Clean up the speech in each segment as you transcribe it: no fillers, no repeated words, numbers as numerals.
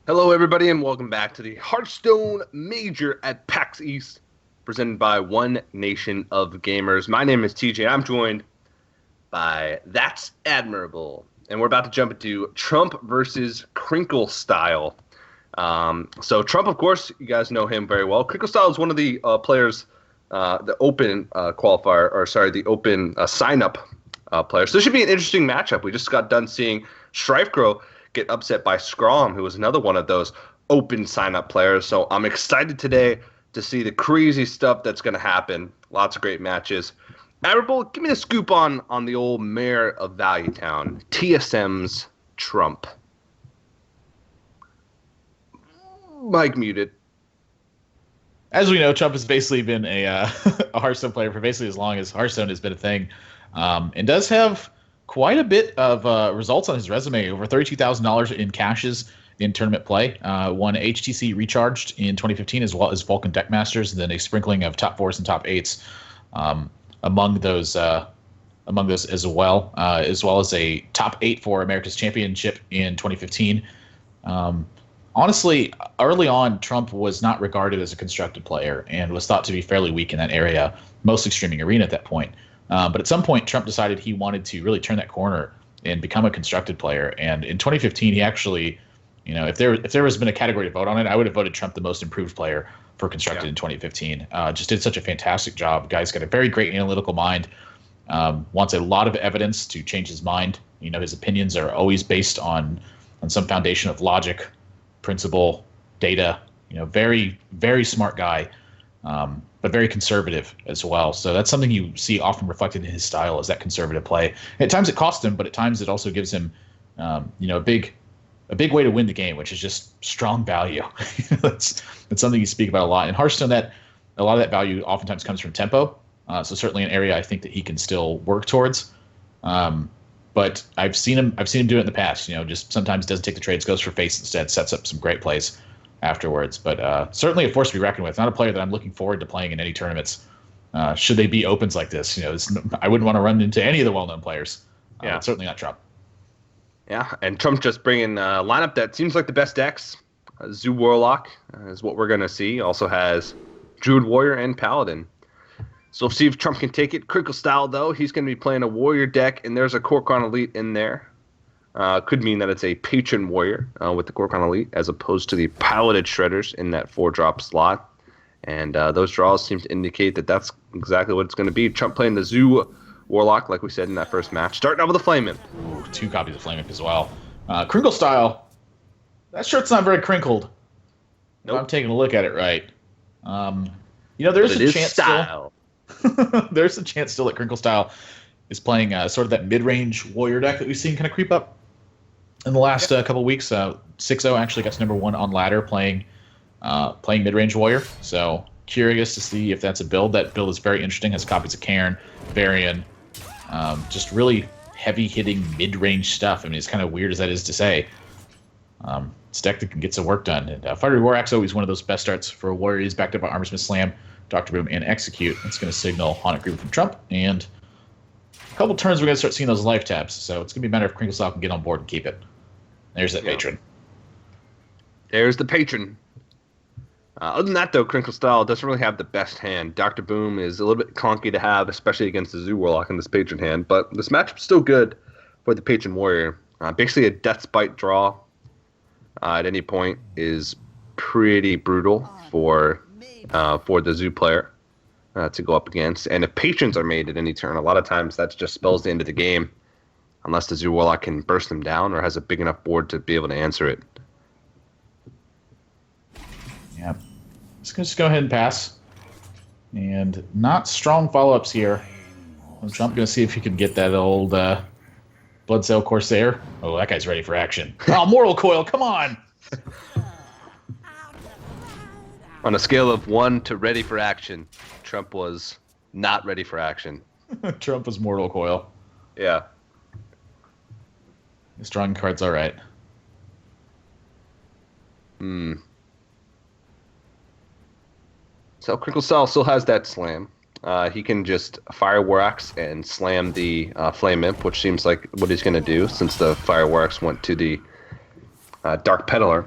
Hello, everybody, and welcome back to the Hearthstone Major at PAX East, presented by One Nation of Gamers. My name is TJ. I'm joined by That's Admirable, and we're about to jump into Trump versus KrinkleStyle. So Trump, of course, you guys know him very well. KrinkleStyle is one of the players, the open qualifier, or sorry, the open sign-up players. So this should be an interesting matchup. We just got done seeing StrifeGrow get upset by Scrom, who was another one of those open sign-up players. So I'm excited today to see the crazy stuff that's going to happen. Lots of great matches. Admirable, give me the scoop on the old mayor of Valuetown, TSM's Trump. Mike muted. As we know, Trump has basically been a Hearthstone player for basically as long as Hearthstone has been a thing, and does have quite a bit of results on his resume. Over $32,000 in cashes in tournament play. Won HTC Recharged in 2015 as well as Vulcan Deckmasters, and then a sprinkling of top fours and top eights among those as well as a top 8 for America's Championship in 2015. Honestly, early on, Trump was not regarded as a constructed player and was thought to be fairly weak in that area, mostly streaming arena at that point. But at some point, Trump decided he wanted to really turn that corner and become a constructed player. And in 2015, he actually, if there has been a category to vote on it, I would have voted Trump the most improved player for constructed in 2015. Just did such a fantastic job. Guy's got a very great analytical mind. Wants a lot of evidence to change his mind. His opinions are always based on some foundation of logic, principle, data. Very, very smart guy. But very conservative as well. So that's something you see often reflected in his style, is that conservative play. At times it costs him, but at times it also gives him, a big way to win the game, which is just strong value. That's something you speak about a lot. In Hearthstone, that a lot of that value oftentimes comes from tempo. So certainly an area I think that he can still work towards. But I've seen him do it in the past. Just sometimes doesn't take the trades, goes for face instead, sets up some great plays afterwards. But certainly a force to be reckoned with. Not a player that I'm looking forward to playing in any tournaments. Should they be opens like this? I wouldn't want to run into any of the well-known players. Certainly not Trump. Yeah, and Trump just bringing a lineup that seems like the best decks. Zoo Warlock is what we're going to see. Also has Druid Warrior and Paladin. So we'll see if Trump can take it. KrinkleStyle, though, he's going to be playing a Warrior deck, and there's a Kor'kron Elite in there. Could mean that it's a Patron Warrior with the Kor'kron Elite, as opposed to the Piloted Shredders in that 4-drop slot. And those draws seem to indicate that that's exactly what it's going to be. Trump playing the Zoo Warlock, like we said in that first match. Starting out with a Flame Imp. Ooh, 2 copies of Flame Imp as well. KrinkleStyle, that shirt's not very crinkled. Nope. If I'm taking a look at it right. There's a chance style. There's a chance still that KrinkleStyle is playing sort of that mid-range Warrior deck that we've seen kind of creep up in the last couple weeks. 6-0 actually got to number 1 on ladder playing mid-range Warrior. So curious to see if that's a build. That build is very interesting. Has copies of Cairn, Varian, just really heavy-hitting mid-range stuff. I mean, it's kind of weird as that is to say. It's a deck that can get some work done. And Fiery War Axe always one of those best starts for a Warrior. He's backed up by Armorsmith Slam, Dr. Boom, and Execute. It's going to signal Haunted Grievance from Trump. And a couple turns, we're going to start seeing those life tabs. So it's going to be a matter of KrinkleStyle can get on board and keep it. There's that patron. There's the patron. Other than that, though, KrinkleStyle doesn't really have the best hand. Dr. Boom is a little bit clunky to have, especially against the Zoo Warlock in this patron hand. But this matchup's still good for the Patron Warrior. Basically, a Deathbite draw at any point is pretty brutal for the Zoo player to go up against. And if patrons are made at any turn, a lot of times that just spells the end of the game, unless the Zoo Warlock can burst them down or has a big enough board to be able to answer it. Yeah. Just go ahead and pass. And not strong follow-ups here. Trump going to see if he can get that old Bloodsail Corsair. Oh, that guy's ready for action. Oh, Mortal Coil, come on! On a scale of 1 to ready for action, Trump was not ready for action. Trump was Mortal Coil. Yeah. His drawing card's all right. So KrinkleStyle still has that slam. He can just fire War Axe and slam the Flame Imp, which seems like what he's going to do since the fire War Axe went to the Dark Peddler.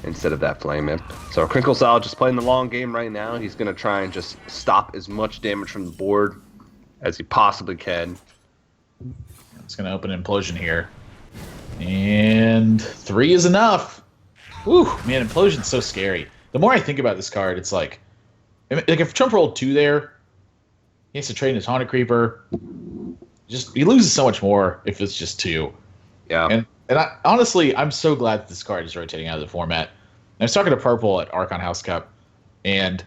instead of that Flame Imp. So KrinkleStyle just playing the long game right now. He's going to try and just stop as much damage from the board as he possibly can. It's going to open Implosion here. And 3 is enough. Whew, man, Implosion's so scary. The more I think about this card, it's like if Trump rolled 2 there, he has to trade his Haunted Creeper. He loses so much more if it's just 2. Yeah. And honestly, I'm so glad that this card is rotating out of the format. I was talking to Purple at Archon House Cup, and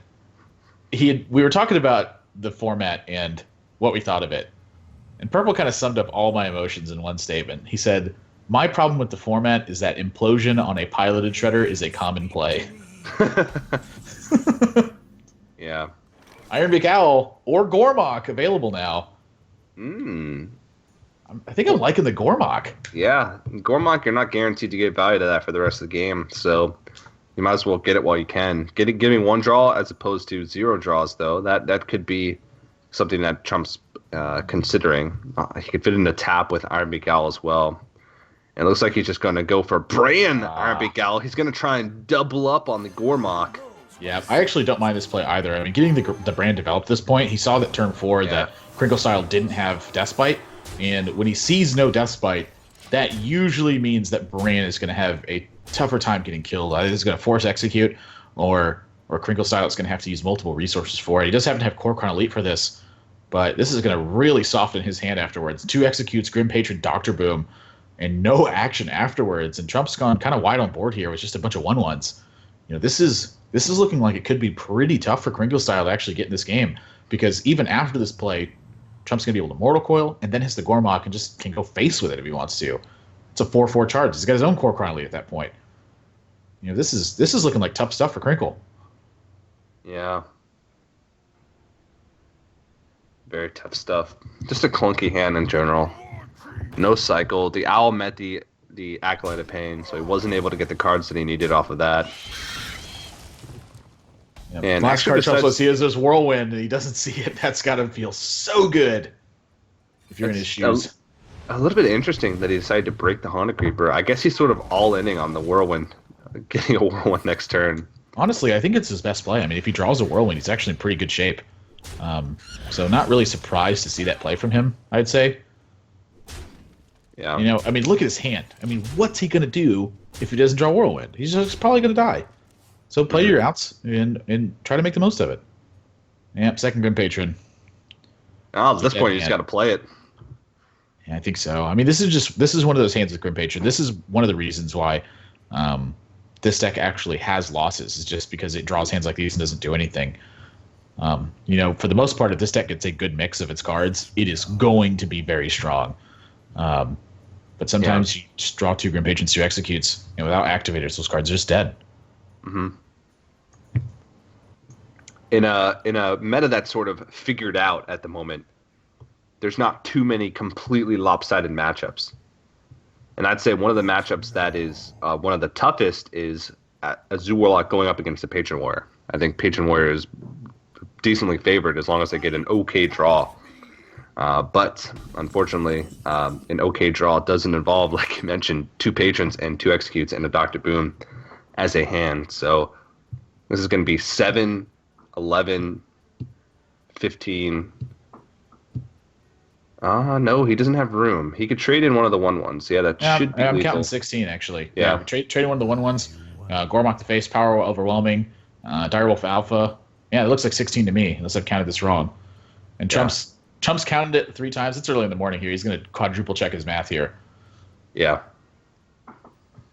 we were talking about the format and what we thought of it. And Purple kind of summed up all my emotions in one statement. He said, "My problem with the format is that Implosion on a piloted shredder is a common play." Yeah. Ironbeak Owl or Gormok available now. I think I'm liking the Gormok. Yeah, Gormok, you're not guaranteed to get value to that for the rest of the game, so you might as well get it while you can. Giving 1 draw as opposed to 0 draws, though, that could be something that Trump's considering. He could fit in the tap with Ironbeak Owl as well. And it looks like he's just going to go for Bran Ironbeak Owl. He's going to try and double up on the Gormok. Yeah, I actually don't mind this play either. I mean, getting the Bran developed at this point, he saw that turn 4 that KrinkleStyle didn't have Deathbite. And when he sees no Deathbite, that usually means that Bran is going to have a tougher time getting killed. Either he's going to force execute, or KrinkleStyle is going to have to use multiple resources for it. He does happen to have Core Crown Elite for this, but this is going to really soften his hand afterwards. 2 executes, Grim Patron, Dr. Boom, and no action afterwards. And Trump's gone kind of wide on board here with just a bunch of 1/1s. This is looking like it could be pretty tough for KrinkleStyle to actually get in this game, because even after this play, Trump's going to be able to Mortal Coil and then hits the Gormok and just can go face with it if he wants to. It's a 4/4 charge. He's got his own Core Crown Elite at that point. This is looking like tough stuff for Krinkle. Yeah. Very tough stuff. Just a clunky hand in general. No cycle. The Owl met the Acolyte of Pain, so he wasn't able to get the cards that he needed off of that. And last card Trump says he has this Whirlwind, and he doesn't see it. That's got to feel so good if you're in his shoes. A little bit interesting that he decided to break the Haunted Creeper. I guess he's sort of all-inning on the Whirlwind, getting a Whirlwind next turn. Honestly, I think it's his best play. I mean, if he draws a Whirlwind, he's actually in pretty good shape. So not really surprised to see that play from him, I'd say. Yeah. I mean, look at his hand. I mean, what's he going to do if he doesn't draw Whirlwind? He's just probably going to die. So play your outs and try to make the most of it. Yep, second Grim Patron. Oh, at this point, you just got to play it. Yeah, I think so. I mean, this is one of those hands with Grim Patron. This is one of the reasons why this deck actually has losses, is just because it draws hands like these and doesn't do anything. For the most part, if this deck gets a good mix of its cards, it is going to be very strong. But sometimes you just draw 2 Grim Patrons, 2 executes, and without activators, those cards are just dead. Mm-hmm. In a meta that's sort of figured out at the moment, there's not too many completely lopsided matchups. And I'd say one of the matchups that is one of the toughest is a Zoo Warlock going up against a Patron Warrior. I think Patron Warrior is decently favored as long as they get an okay draw. But unfortunately, an okay draw doesn't involve, like you mentioned, 2 Patrons and 2 Executes and a Dr. Boom as a hand. So this is going to be 7, 11, 15. No, he doesn't have room. He could trade in one of the 1/1s. Yeah, that should be I'm lethal. counting 16, actually. Yeah. Trading one of the 1/1s. Gormok the face, power overwhelming. Direwolf Alpha. Yeah, it looks like 16 to me, unless I've counted this wrong. And Trump's counted it 3 times. It's early in the morning here. He's going to quadruple check his math here. Yeah.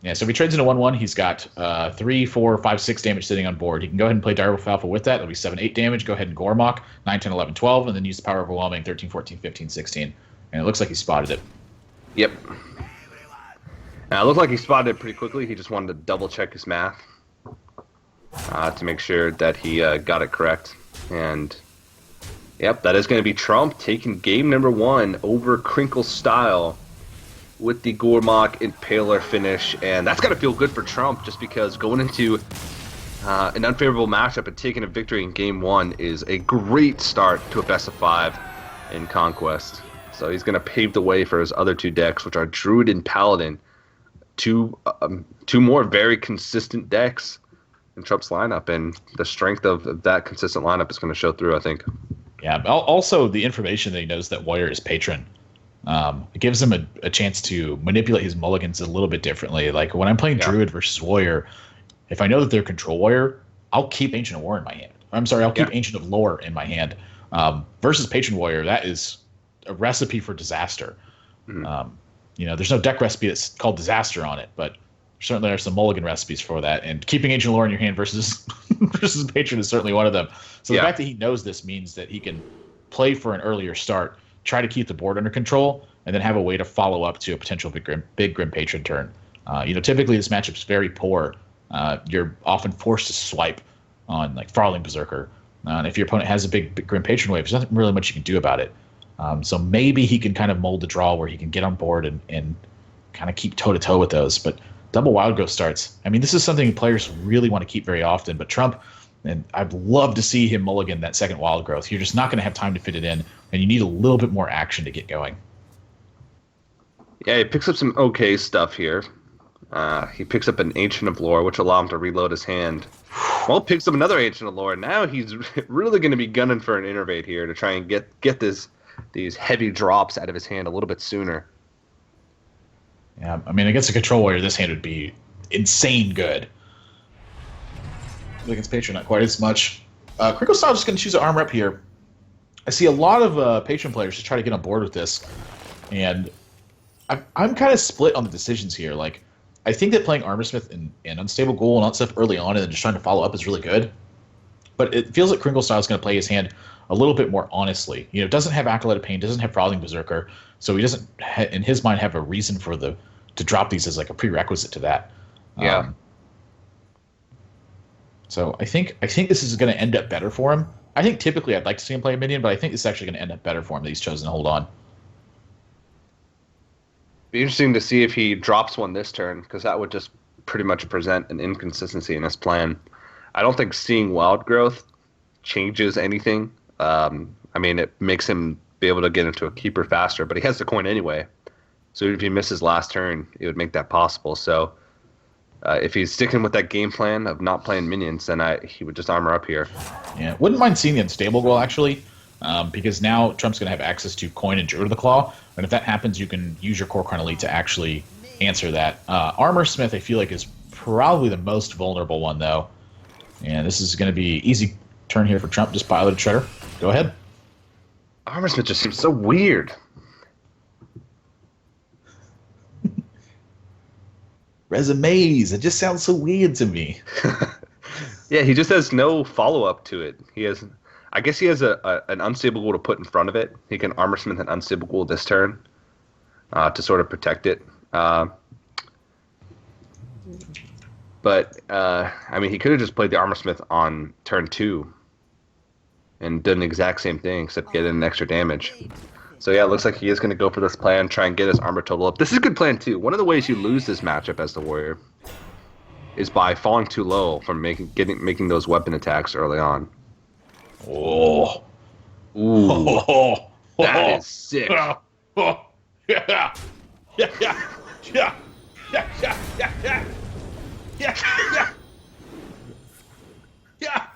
Yeah, so if he trades into 1/1, he's got 3, 4, 5, 6 damage sitting on board. He can go ahead and play Direwolf Alpha with that. That'll be 7, 8 damage. Go ahead and Gormok, 9, 10, 11, 12, and then use the power overwhelming, 13, 14, 15, 16. And it looks like he spotted it. Yep. It looked like he spotted it pretty quickly. He just wanted to double check his math to make sure that he got it correct. And yep, that is going to be Trump taking game number 1 over KrinkleStyle with the Gormok Impaler finish. And that's got to feel good for Trump, just because going into an unfavorable matchup and taking a victory in game 1 is a great start to a best of 5 in Conquest. So he's going to pave the way for his other 2 decks, which are Druid and Paladin. two more very consistent decks in Trump's lineup, and the strength of that consistent lineup is going to show through, I think. Yeah. Also, the information that he knows that Warrior is patron, it gives him a chance to manipulate his mulligans a little bit differently. Like when I'm playing Druid versus Warrior, if I know that they're Control Warrior, I'll keep Ancient of War in my hand. I'm sorry, I'll keep Ancient of Lore in my hand. Versus Patron Warrior, that is a recipe for disaster. There's no deck recipe that's called disaster on it, but certainly there are some mulligan recipes for that. And keeping Ancient Lore in your hand versus Patron is certainly one of them. So the fact that he knows this means that he can play for an earlier start, try to keep the board under control, and then have a way to follow up to a potential big Grim Patron turn. Typically this matchup's very poor. You're often forced to swipe on like Farling Berserker. And if your opponent has a big Grim Patron wave, there's nothing really much you can do about it. So maybe he can kind of mold the draw where he can get on board and kind of keep toe-to-toe with those. But double Wild Growth starts. I mean, this is something players really want to keep very often. But Trump, and I'd love to see him mulligan that second Wild Growth. You're just not going to have time to fit it in, and you need a little bit more action to get going. Yeah, he picks up some okay stuff here. He picks up an Ancient of Lore, which allows him to reload his hand. Well, picks up another Ancient of Lore. Now he's really going to be gunning for an Innervate here to try and get these heavy drops out of his hand a little bit sooner. Yeah, I mean, against a Control Warrior, this hand would be insane good. Against Patron, not quite as much. KrinkleStyle just going to choose an Armor Up here. I see a lot of Patron players just try to get on board with this, and I'm kind of split on the decisions here. Like, I think that playing Armorsmith and Unstable Ghoul and all that stuff early on and then just trying to follow up is really good. But it feels like KrinkleStyle is going to play his hand a little bit more honestly. Doesn't have Acolyte of Pain, doesn't have Frothing Berserker, so he doesn't, in his mind, have a reason to drop these as like a prerequisite to that. Yeah. So I think this is going to end up better for him. I think typically I'd like to see him play a minion, but I think this is actually going to end up better for him that he's chosen to hold on. Be interesting to see if he drops one this turn, because that would just pretty much present an inconsistency in his plan. I don't think seeing Wild Growth changes anything. I mean, it makes him be able to get into a keeper faster, but he has the coin anyway. So if he misses last turn, it would make that possible. So if he's sticking with that game plan of not playing minions, then he would just Armor Up here. Yeah, wouldn't mind seeing the Unstable Goal, actually, because now Trump's going to have access to coin and Druid of the Claw, and if that happens, you can use your Core Crown Elite to actually answer that. Armorsmith, I feel like, is probably the most vulnerable one, though. And this is going to be easy turn here for Trump. Just Pilot Shredder. Go ahead. Armorsmith just seems so weird. Resumes. It just sounds so weird to me. Yeah, he just has no follow-up to it. I guess he has an Unstable Ghoul to put in front of it. He can Armorsmith an Unstable Ghoul this turn to sort of protect it. But, I mean, he could have just played the Armorsmith on turn 2 and done the exact same thing, except get in extra damage. So, yeah, it looks like he is going to go for this plan, try and get his armor total up. This is a good plan, too. One of the ways you lose this matchup as the Warrior is by falling too low from making those weapon attacks early on. Oh. Ooh. That is sick. Yeah. Yeah. Yeah. Yeah. Yeah. Yeah. Yeah. Yeah. Yeah. Yeah.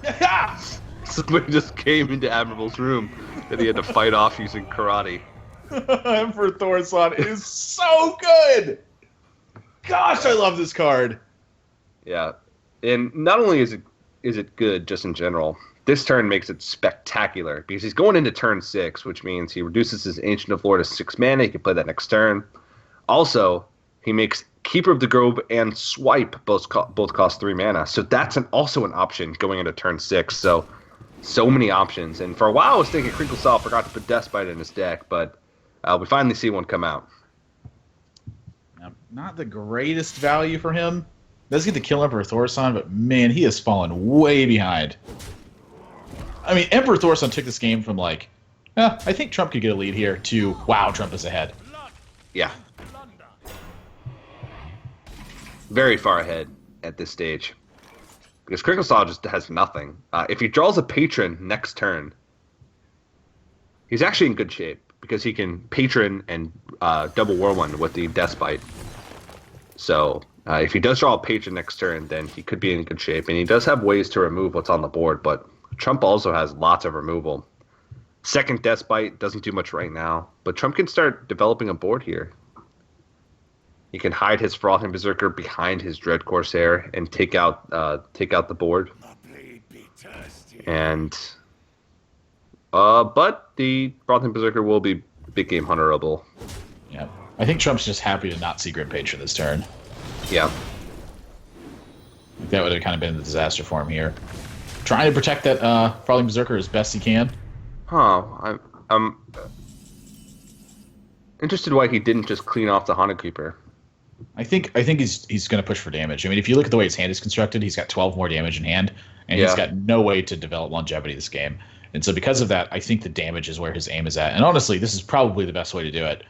Yeah. Somebody just came into Admiral's room that he had to fight off using karate. Emperor Thorson is so good. Gosh, I love this card. Yeah, and not only is it good just in general, this turn makes it spectacular because he's going into turn 6, which means he reduces his Ancient of Lore to 6 mana. He can play that next turn. Also, he makes Keeper of the Grove and Swipe both cost 3 mana. So that's also an option going into turn 6. So many options. And for a while, I was thinking KrinkleStyle forgot to put Deathbite in his deck, but we finally see one come out. Not the greatest value for him. Does get to kill Emperor Thorson, but man, he has fallen way behind. I mean, Emperor Thorson took this game from I think Trump could get a lead here to, wow, Trump is ahead. Yeah. Very far ahead at this stage. Because KrinkleStyle just has nothing. If he draws a Patron next turn, he's actually in good shape. because he can patron and double Whirlwind with the Despite. So if he does draw a patron next turn, then he could be in good shape. And he does have ways to remove what's on the board, but Trump also has lots of removal. Second Despite doesn't do much right now, but Trump can start developing a board here. He can hide his Frothing Berserker behind his Dread Corsair and take out the board. And but the Frothing Berserker will be big game hunterable. Yeah, I think Trump's just happy to not see Grim Patron this turn. Yeah, that would have kind of been the disaster for him here. Trying to protect that Frothing Berserker as best he can. Huh? I'm interested why he didn't just clean off the Haunted Creeper. I think he's going to push for damage. I mean, if you look at the way his hand is constructed, he's got 12 more damage in hand, and he's got no way to develop longevity this game. And so because of that, I think the damage is where his aim is at. And honestly, this is probably the best way to do it.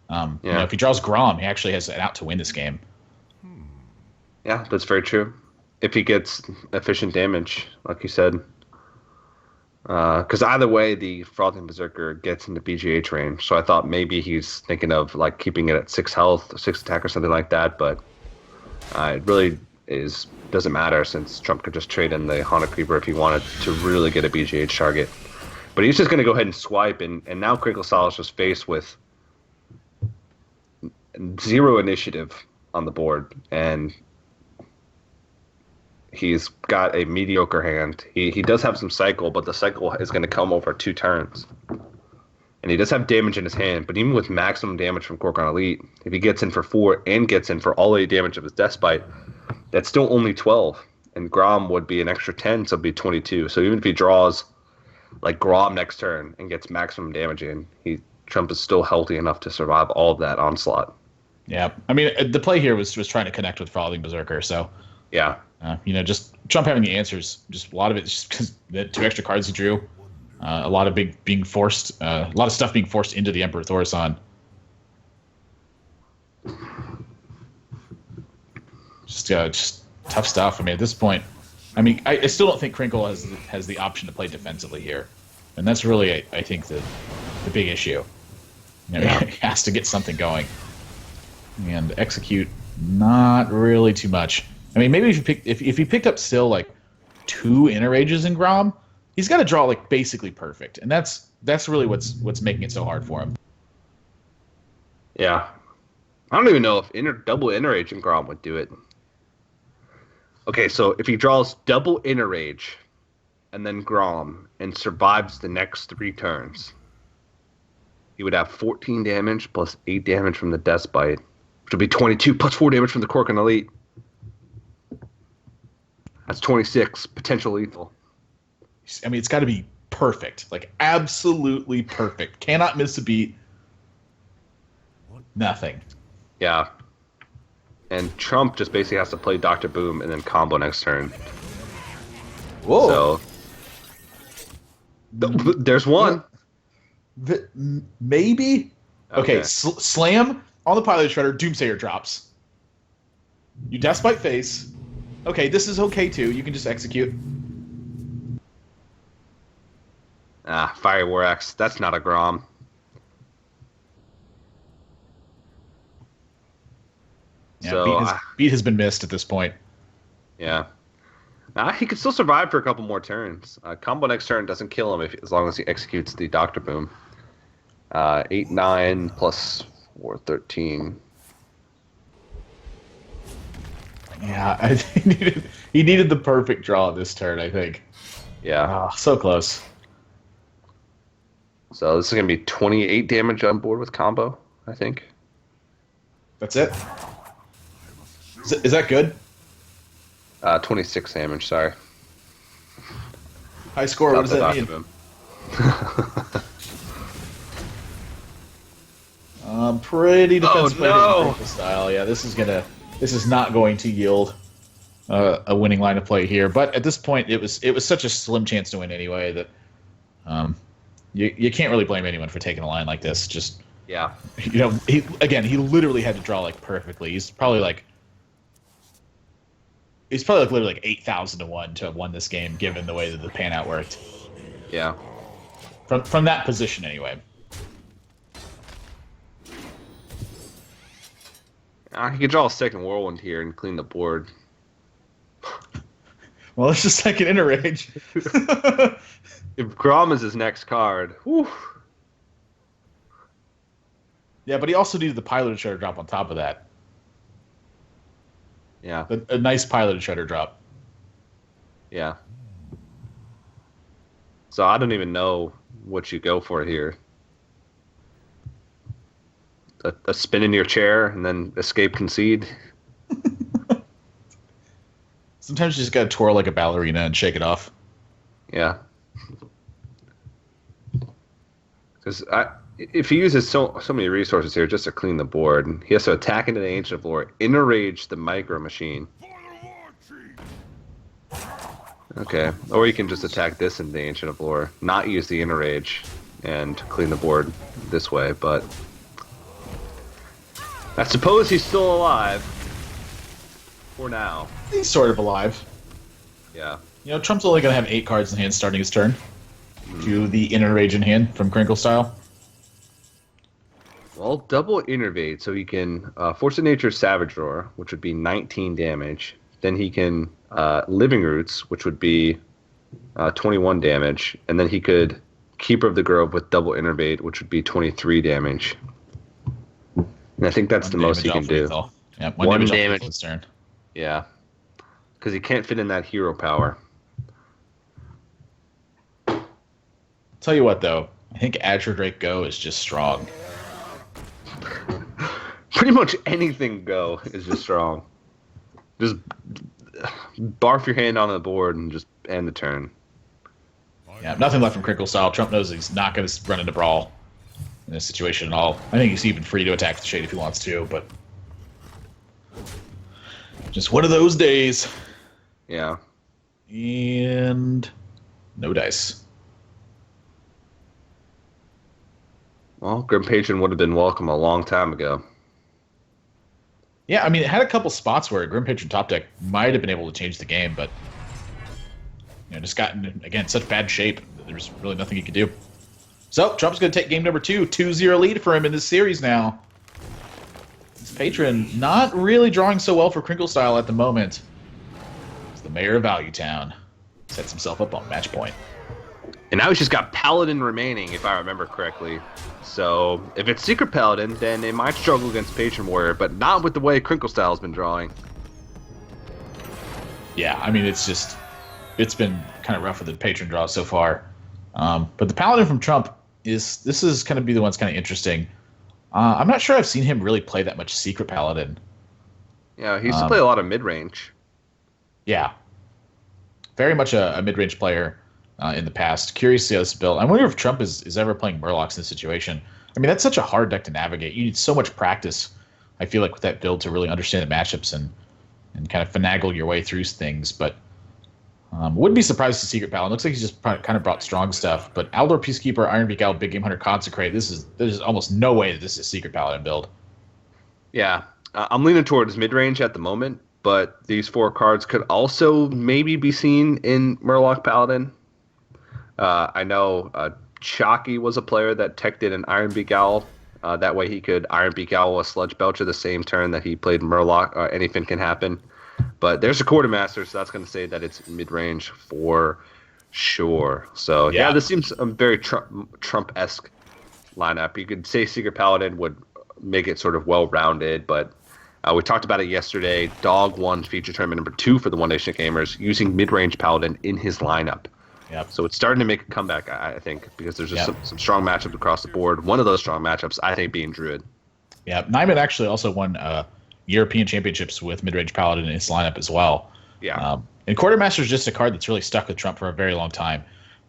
You know, if he draws Grom, he actually has an out to win this game. Yeah, that's very true. If he gets efficient damage, like you said. Because either way, the Frothing Berserker gets into BGH range. So I thought maybe he's thinking of like keeping it at 6 health, or 6 attack, or something like that. But it really doesn't matter, since Trump could just trade in the Haunted Creeper if he wanted to really get a BGH target. But he's just going to go ahead and swipe, and now KrinkleStyle is just faced with 0 initiative on the board, and he's got a mediocre hand. He does have some cycle, but the cycle is going to come over 2 turns. And he does have damage in his hand, but even with maximum damage from Korkon Elite, if he gets in for 4 and gets in for all 8 damage of his Despite, that's still only 12. And Grom would be an extra 10, so it'd be 22. So even if he draws like Grom next turn and gets maximum damage in, Trump is still healthy enough to survive all of that onslaught. Yeah, I mean, the play here was trying to connect with Frothing Berserker, so... Yeah. You know, just Trump having the answers. Just a lot of it just because the 2 extra cards he drew. A lot of being forced. A lot of stuff being forced into the Emperor Thaurissan. Just tough stuff. I mean, at this point, I still don't think Krinkle has the option to play defensively here, and that's really I think the big issue. You know, he has to get something going, and execute not really too much. I mean, maybe if he picked up still like 2 Inner Rages in Grom, he's got to draw like basically perfect, and that's really what's making it so hard for him. Yeah, I don't even know if double Inner Rage in Grom would do it. Okay, so if he draws double Inner Rage and then Grom and survives the next 3 turns, he would have 14 damage plus 8 damage from the Despite, which would be 22 plus 4 damage from the Korkon Elite. That's 26 potential lethal. I mean, it's got to be perfect, like absolutely perfect. Cannot miss a beat. Nothing. Yeah. And Trump just basically has to play Dr. Boom and then combo next turn. Whoa. So there's one. Maybe. Okay. Slam on the Pilot Shredder. Doomsayer drops. You Despite face. Okay, this is okay too. You can just execute. Fiery War Axe. That's not a Grom. Yeah, so beat has been missed at this point. Yeah. He could still survive for a couple more turns. Combo next turn doesn't kill him as long as he executes the Dr. Boom. 8, 9 plus 4, 13. Yeah, I think he needed the perfect draw this turn, I think. Yeah. Oh, so close. So this is going to be 28 damage on board with combo, I think. That's it? Is that good? 26 damage, sorry. High score, what does that mean? Pretty defensive play KrinkleStyle. Yeah, this is not going to yield a winning line of play here. But at this point, it was such a slim chance to win anyway that you can't really blame anyone for taking a line like this. Just yeah, you know, he literally had to draw like perfectly. He's probably like literally like 8,000 to 1 to have won this game, given the way that the pan out worked. Yeah, from that position anyway. He could draw a second whirlwind here and clean the board. Well, it's just second inner range. If Grom is his next card, whew. Yeah, but he also needed the Piloted Shredder drop on top of that. Yeah. A nice Piloted Shredder drop. Yeah. So I don't even know what you go for here. A spin in your chair and then escape concede. Sometimes you just gotta twirl like a ballerina and shake it off. Yeah. Because if he uses so many resources here just to clean the board, he has to attack into the Ancient of Lore, inner rage the Micro Machine. Okay, or you can just attack this in the Ancient of Lore, not use the inner rage, and clean the board this way, but I suppose he's still alive. For now. He's sort of alive. Yeah. You know, Trump's only going to have 8 cards in hand starting his turn. To the Inner Rage in hand from KrinkleStyle. Well, double Innervate, so he can Force of Nature Savage Roar, which would be 19 damage. Then he can Living Roots, which would be 21 damage. And then he could Keeper of the Grove with double Innervate, which would be 23 damage. And I think that's the most he can do. Yeah, one damage this turn. Yeah. Because he can't fit in that hero power. Tell you what, though. I think Azure Drake Go is just strong. Pretty much anything Go is just strong. Just barf your hand on the board and just end the turn. Yeah, nothing left from KrinkleStyle. Trump knows he's not going to run into Brawl in this situation at all. I think he's even free to attack the Shade if he wants to, but just one of those days. Yeah. And no dice. Well, Grim Patron would have been welcome a long time ago. Yeah, I mean, it had a couple spots where Grim Patron top deck might have been able to change the game, but just gotten, again, such bad shape that there's really nothing he could do. So, Trump's going to take game number 2. 2-0 lead for him in this series now. This Patron not really drawing so well for KrinkleStyle at the moment. It's the mayor of Value Town. Sets himself up on match point. And now he's just got Paladin remaining, if I remember correctly. So, if it's Secret Paladin, then it might struggle against Patron Warrior, but not with the way KrinkleStyle has been drawing. Yeah, I mean, it's been kind of rough with the Patron draw so far. But the Paladin from Trump this is going to be the one that's kind of interesting. I'm not sure I've seen him really play that much Secret Paladin. Yeah, he used to play a lot of mid-range. Yeah. Very much a mid-range player in the past. Curious to see how this build. I wonder if Trump is ever playing Murlocs in this situation. I mean, that's such a hard deck to navigate. You need so much practice, I feel like, with that build to really understand the matchups and kind of finagle your way through things. But wouldn't be surprised to see Secret Paladin. Looks like he's just kind of brought strong stuff. But Aldor Peacekeeper, Iron Beak Owl, Big Game Hunter, Consecrate. There's almost no way that this is Secret Paladin build. Yeah, I'm leaning towards mid-range at the moment, but these 4 cards could also maybe be seen in Murloc Paladin. I know Chalky was a player that teched in an Iron Beak Owl. That way he could Iron Beak Owl a Sludge Belcher the same turn that he played Murloc. Anything can happen. But there's a Quartermaster, so that's going to say that it's mid-range for sure. So, yeah this seems a very Trump-esque lineup. You could say Secret Paladin would make it sort of well-rounded, but we talked about it yesterday. Dog won feature tournament number 2 for the One Nation Gamers using mid-range Paladin in his lineup. Yep. So it's starting to make a comeback, I think, because there's just some strong matchups across the board. One of those strong matchups, I think, being Druid. Yeah, Nyman actually also won European Championships with mid-range Paladin in his lineup as well. Yeah. And Quartermaster is just a card that's really stuck with Trump for a very long time.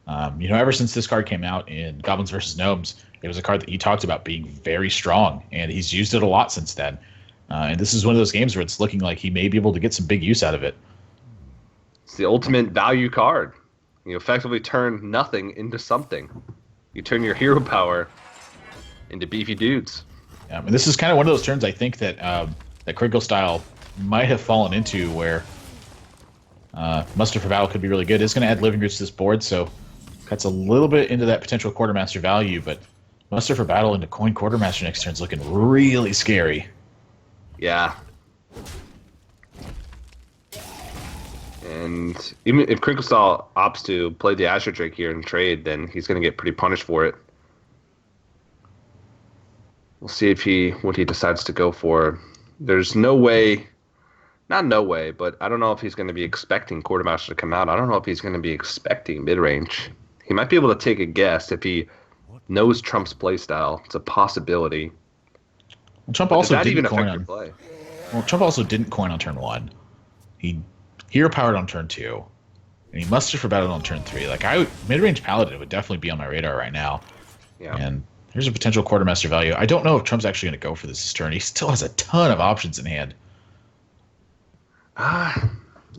Ever since this card came out in Goblins vs. Gnomes, it was a card that he talked about being very strong, and he's used it a lot since then. And this is one of those games where it's looking like he may be able to get some big use out of it. It's the ultimate value card. You effectively turn nothing into something. You turn your hero power into beefy dudes. Yeah, and this is kind of one of those turns I think that that KrinkleStyle might have fallen into, where Muster for Battle could be really good. It's going to add Living Roots to this board, so cuts a little bit into that potential Quartermaster value, but Muster for Battle into Coin Quartermaster next turn is looking really scary. Yeah. And even if KrinkleStyle opts to play the Azure Drake here and trade, then he's going to get pretty punished for it. We'll see what he decides to go for. There's no way, not no way, but I don't know if he's going to be expecting Quartermaster to come out. I don't know if he's going to be expecting mid-range. He might be able to take a guess if he knows Trump's playstyle. It's a possibility. Well, Trump also didn't coin your play? Well, Trump also didn't coin on turn 1. He hero powered on turn 2, and he mustered for battle on turn 3. Like mid-range Paladin would definitely be on my radar right now. Yeah. And here's a potential Quartermaster value. I don't know if Trump's actually going to go for this turn. He still has a ton of options in hand.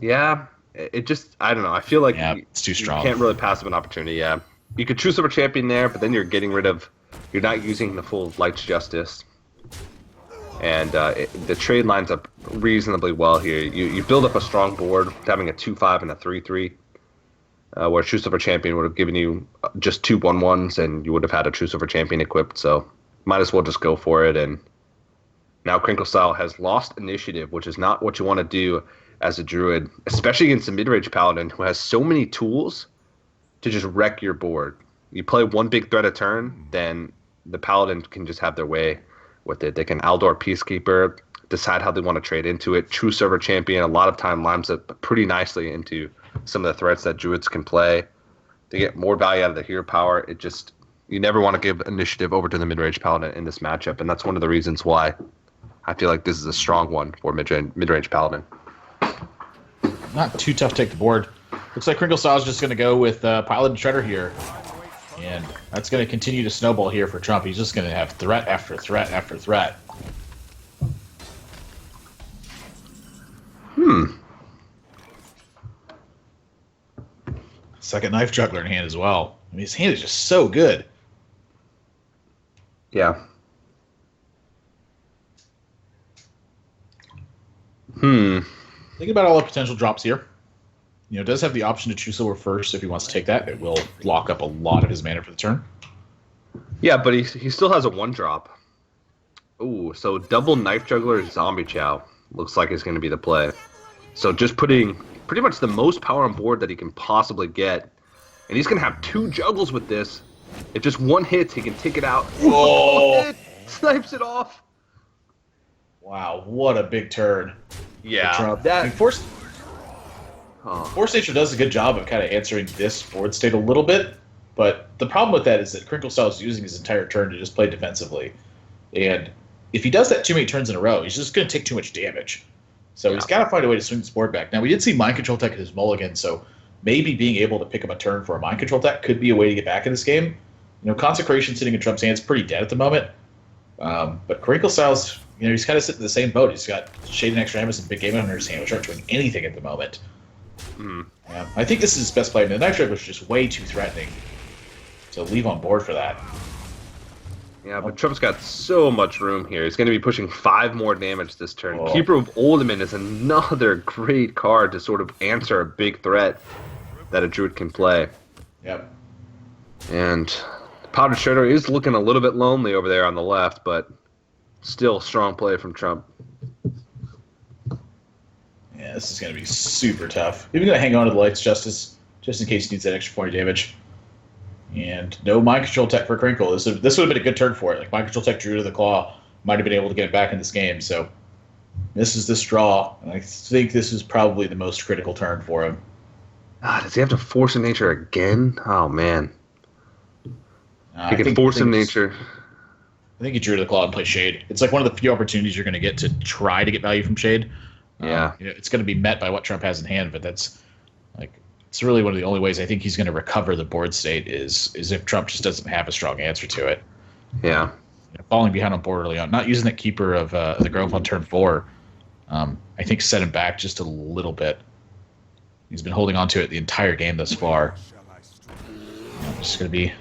Yeah. It just, I don't know. I feel like it's too strong. You can't really pass up an opportunity. Yeah. You could choose over champion there, but then you're not using the full Light's Justice. And the trade lines up reasonably well here. You build up a strong board, having a 2-5 and a 3-3, where True Silver Champion would have given you just 2 1/1s, and you would have had a True Silver Champion equipped. So might as well just go for it. And now KrinkleStyle has lost initiative, which is not what you want to do as a Druid, especially against a mid-range Paladin who has so many tools to just wreck your board. You play one big threat a turn, then the Paladin can just have their way with it. They can Aldor Peacekeeper, decide how they want to trade into it. True Server Champion a lot of time lines up pretty nicely into some of the threats that Druids can play. They get more value out of the hero power. You never want to give initiative over to the mid-range Paladin in this matchup, and that's one of the reasons why I feel like this is a strong one for mid-range Paladin. Not too tough to take the board. Looks like KrinkleStyle is just going to go with Paladin Shredder here. And that's going to continue to snowball here for Trump. He's just going to have threat after threat after threat. Second Knife Juggler in hand as well. I mean, his hand is just so good. Yeah. Think about all the potential drops here. It does have the option to choose silver first if he wants to take that. It will lock up a lot of his mana for the turn. Yeah, but he still has a 1-drop. Ooh, so double Knife Juggler Zombie Chow looks like it's going to be the play. So just putting pretty much the most power on board that he can possibly get. And he's going to have 2 juggles with this. If just one hits, he can take it out. Oh! Snipes it off. Wow, what a big turn. Yeah. Force Nature does a good job of kind of answering this board state a little bit, but the problem with that is that KrinkleStyle is using his entire turn to just play defensively. And if he does that too many turns in a row, he's just going to take too much damage. So he's got to find a way to swing this board back. Now, we did see Mind Control Tech at his mulligan, so maybe being able to pick up a turn for a Mind Control Tech could be a way to get back in this game. Consecration sitting in Trump's hand is pretty dead at the moment. But KrinkleStyle's, he's kind of sitting in the same boat. He's got Shade and Extremis and Big Game Hunter in his hand, which aren't doing anything at the moment. Yeah, I think this is his best play. The Knife Juggler was just way too threatening to leave on board for that. Yeah, but Trump's got so much room here. He's going to be pushing 5 more damage this turn. Keeper of Ultimate is another great card to sort of answer a big threat that a Druid can play. Yep. And Powdered Shredder is looking a little bit lonely over there on the left, but still strong play from Trump. Yeah, this is going to be super tough. Even going to hang on to the Light's Justice just in case he needs that extra point of damage. And no Mind Control Tech for Krinkle. This would have been a good turn for it. Like Mind Control Tech Druid of the Claw might have been able to get it back in this game. So this is this draw. And I think this is probably the most critical turn for him. Does he have to Force of Nature again? Oh, man. He can Force of Nature. I think he Druid of the Claw and play Shade. It's like one of the few opportunities you're going to get to try to get value from Shade. Yeah. It's going to be met by what Trump has in hand, but that's like it's really one of the only ways I think he's going to recover the board state is if Trump just doesn't have a strong answer to it. Yeah. Falling behind on board early on, not using that Keeper of the Grove on turn 4, I think set him back just a little bit. He's been holding on to it the entire game thus far. It's going to be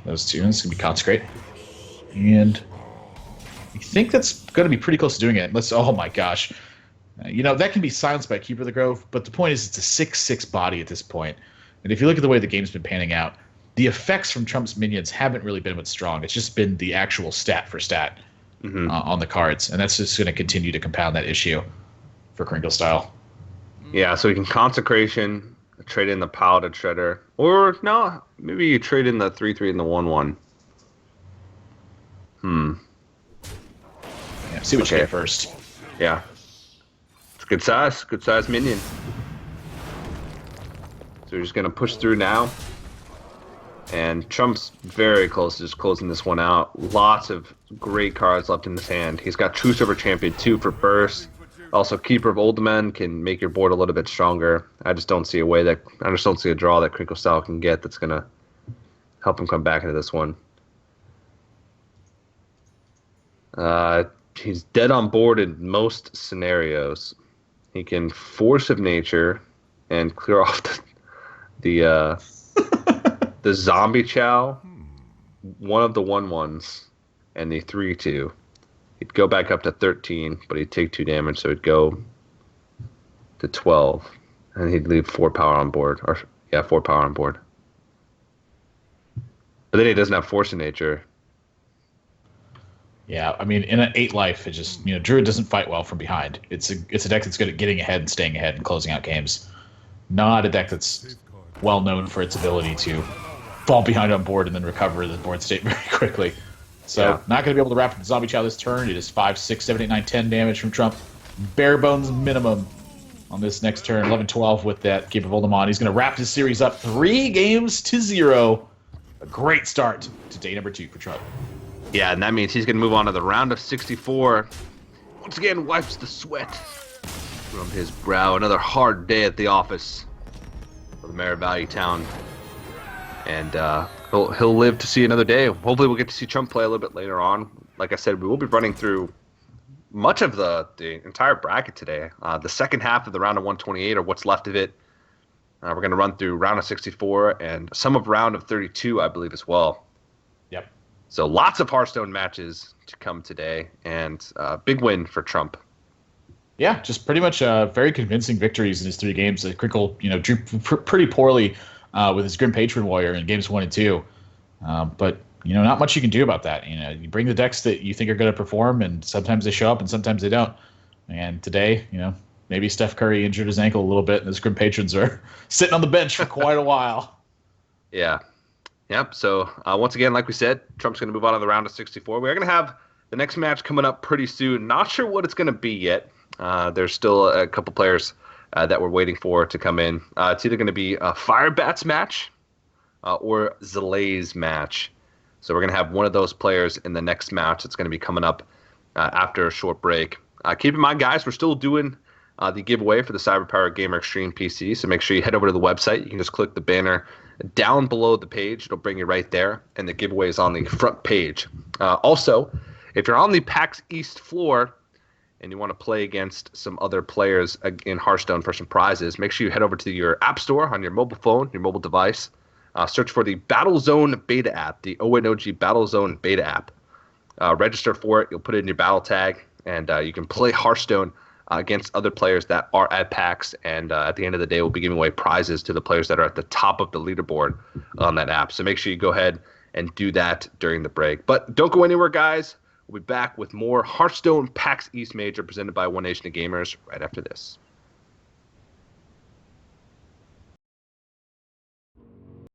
those two. It's going to be Consecrate. And I think that's going to be pretty close to doing it. Oh my gosh. That can be silenced by Keeper of the Grove, but the point is it's a 6/6 body at this point. And if you look at the way the game's been panning out, the effects from Trump's minions haven't really been what's strong. It's just been the actual stat for stat. on the cards, and that's just going to continue to compound that issue for KrinkleStyle. Yeah, so you can Consecration, trade in the Paladin Shredder, or no, maybe you trade in the 3/3 and the 1/1. Yeah, see what you get first. Yeah. It's good size minion. So we're just going to push through now. And Trump's very close to just closing this one out. Lots of great cards left in his hand. He's got True Silver Champion 2 for burst. Also, Keeper of Old Men can make your board a little bit stronger. I just don't see a draw that KrinkleStyle can get that's going to help him come back into this one. He's dead on board in most scenarios. He can Force of Nature and clear off the Zombie Chow, one of the 1/1s, and the 3/2. He'd go back up to 13, but he'd take 2 damage, so he'd go to 12, and he'd leave 4 power on board. 4 power on board. But then he doesn't have Force of Nature. Yeah, I mean, in an 8 life, it just Druid doesn't fight well from behind. It's a deck that's good at getting ahead and staying ahead and closing out games. Not a deck that's well known for its ability to fall behind on board and then recover the board state very quickly. So not going to be able to wrap the Zombie Chow this turn. It is 5, 6, 7, 8, 9, 10 damage from Trump. Bare bones minimum on this next turn. 11, 12 with that Keeper of Old Men. He's going to wrap his series up 3-0. A great start to day number 2 for Trump. Yeah, and that means he's going to move on to the round of 64. Once again, wipes the sweat from his brow. Another hard day at the office of the Mara Valley town. And he'll live to see another day. Hopefully we'll get to see Trump play a little bit later on. Like I said, we will be running through much of the entire bracket today. The second half of the round of 128, or what's left of it. We're going to run through round of 64 and some of round of 32, I believe, as well. Yep. So lots of Hearthstone matches to come today, and big win for Trump. Yeah, just pretty much very convincing victories in his 3 games. Krinkle, drew pretty poorly with his Grim Patron Warrior in games 1 and 2. But, not much you can do about that. You bring the decks that you think are going to perform, and sometimes they show up and sometimes they don't. And today, maybe Steph Curry injured his ankle a little bit, and his Grim Patrons are sitting on the bench for quite a while. Yeah. Yep. So once again, like we said, Trump's going to move on to the round of 64. We're going to have the next match coming up pretty soon. Not sure what it's going to be yet. There's still a couple players that we're waiting for to come in. It's either going to be a Firebat's match or Zalae's match. So we're going to have one of those players in the next match that's going to be coming up after a short break. Keep in mind, guys, we're still doing the giveaway for the Cyberpower Gamer Extreme PC. So make sure you head over to the website. You can just click the banner down below the page. It'll bring you right there. And the giveaway is on the front page. Also, if you're on the PAX East floor and you want to play against some other players in Hearthstone for some prizes, make sure you head over to your app store on your mobile phone, your mobile device. Search for the Battlezone beta app, the ONOG Battlezone beta app. Register for it. You'll put it in your battle tag, and you can play Hearthstone against other players that are at PAX. And at the end of the day, we'll be giving away prizes to the players that are at the top of the leaderboard on that app. So make sure you go ahead and do that during the break. But don't go anywhere, guys. We'll be back with more Hearthstone PAX East Major presented by One Nation of Gamers right after this.